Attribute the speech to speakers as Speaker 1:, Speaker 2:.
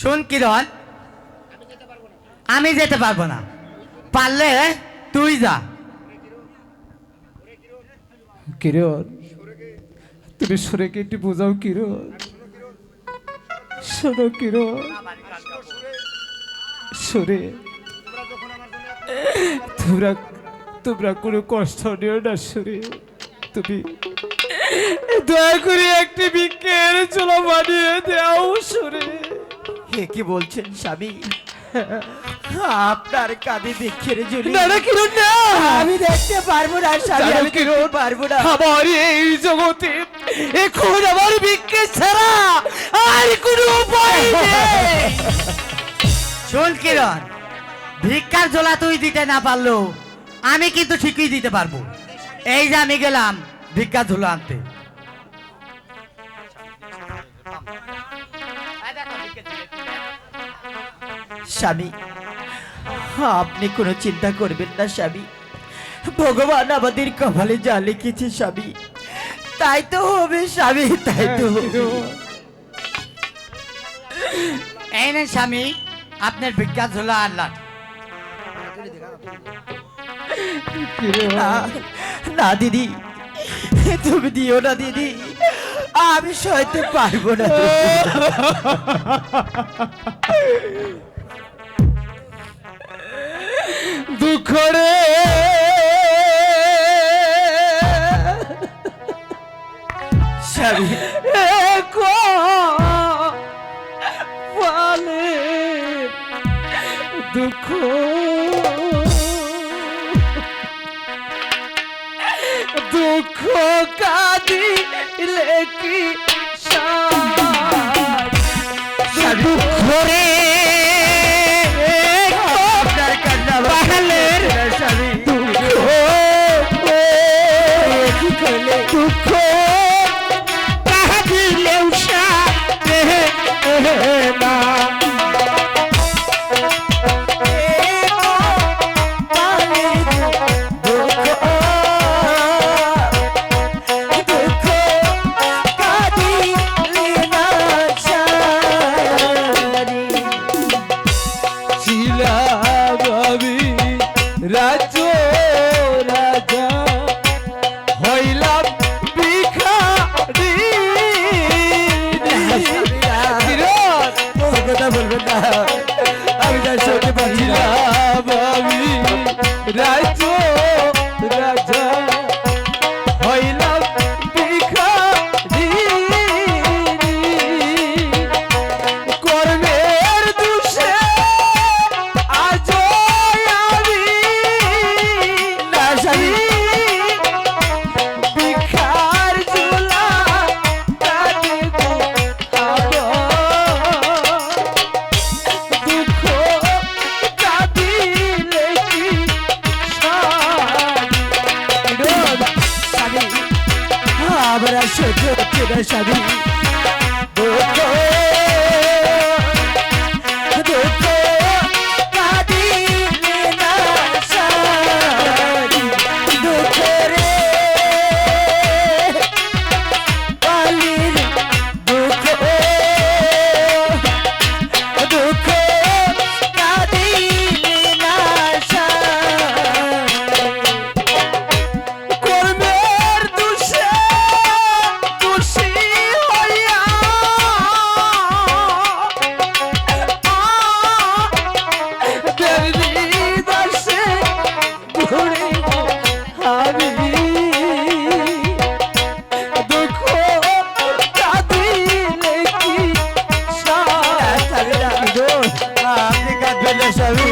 Speaker 1: শুন কিরণ, আমি যেতে পারবো না, পারলে তুই যা।
Speaker 2: কিরণ, তুমি সুরেকে একটু বোঝাও কিরণ। শোনো কিরণ, সুরে তোমরা তোমরা কোনো কষ্ট নিও না সুরে। তুমি দয়া করে একটি ভিক্ষের চোলা বানিয়ে দাও সুরে।
Speaker 3: হে কি বলছেন স্বামী? আপনার কাঁধে ভিক্ষের ঝুলি
Speaker 2: না না কিরণ না,
Speaker 3: আমি দেখতে পারবো না স্বামী, আমি দেখতে পারবো না।
Speaker 2: আমার এই জগতে এখন আমার ভিক্ষে ছাড়া আর কোনো উপায় নেই।
Speaker 1: শোন কিরণ, ভিক্ষার ঝোলা তুই দিতে না পারলো আমি কিন্তু ঠিকই দিতে পারবো। এই যে আমি গেলাম ভিক্ষার ঝোলা আনতে।
Speaker 3: স্বামী, আপনি কোনো চিন্তা করবেন না স্বামী, ভগবান আমাদের কপালে যা লিখেছে স্বামী তাই তো হবে স্বামী, তাই তো হবে।
Speaker 1: এই নেন স্বামী আপনার ভিক্ষার ঝোলা আনলাম।
Speaker 3: না না দিদি, তুমি দিও না দিদি, আমি সইতে পারবো না।
Speaker 2: দুঃখ রে
Speaker 3: স্বামী,
Speaker 2: বলে দুঃখ দুঃখ কাঁদিলে কি দুঃখ রে
Speaker 3: আপনার কান্না
Speaker 2: পাহালের
Speaker 3: স্বামী,
Speaker 2: দুঃখ কাঁদিলেও সাথে না রাজ রাজা হইলাম ভিখারি।
Speaker 3: কথা বলবেন না, আমি যা শুনতে পারছি না।
Speaker 2: আমি রাজ রাজা হইলাম ভিখারি। কর্মের দোষে আজ আমি
Speaker 3: না স্বামী,
Speaker 2: ভিখার ঝোলা কাঁদিব দুঃখ কাঁদিলে কি
Speaker 3: স্বামী, আমার আর সহ্য হচ্ছে না স্বামী। দুঃখ দুঃখ কাঁদিলে না সারি, দুঃখ রে পালির দুঃখ, দুঃখ কাঁদিলে না সারি।
Speaker 2: কর্মের দোষে দোষী হইয়া দোষে ঘুরে আমি দুঃখ কাঁদিলে কি
Speaker 3: আপনি কাঁদবেন না স্বামী,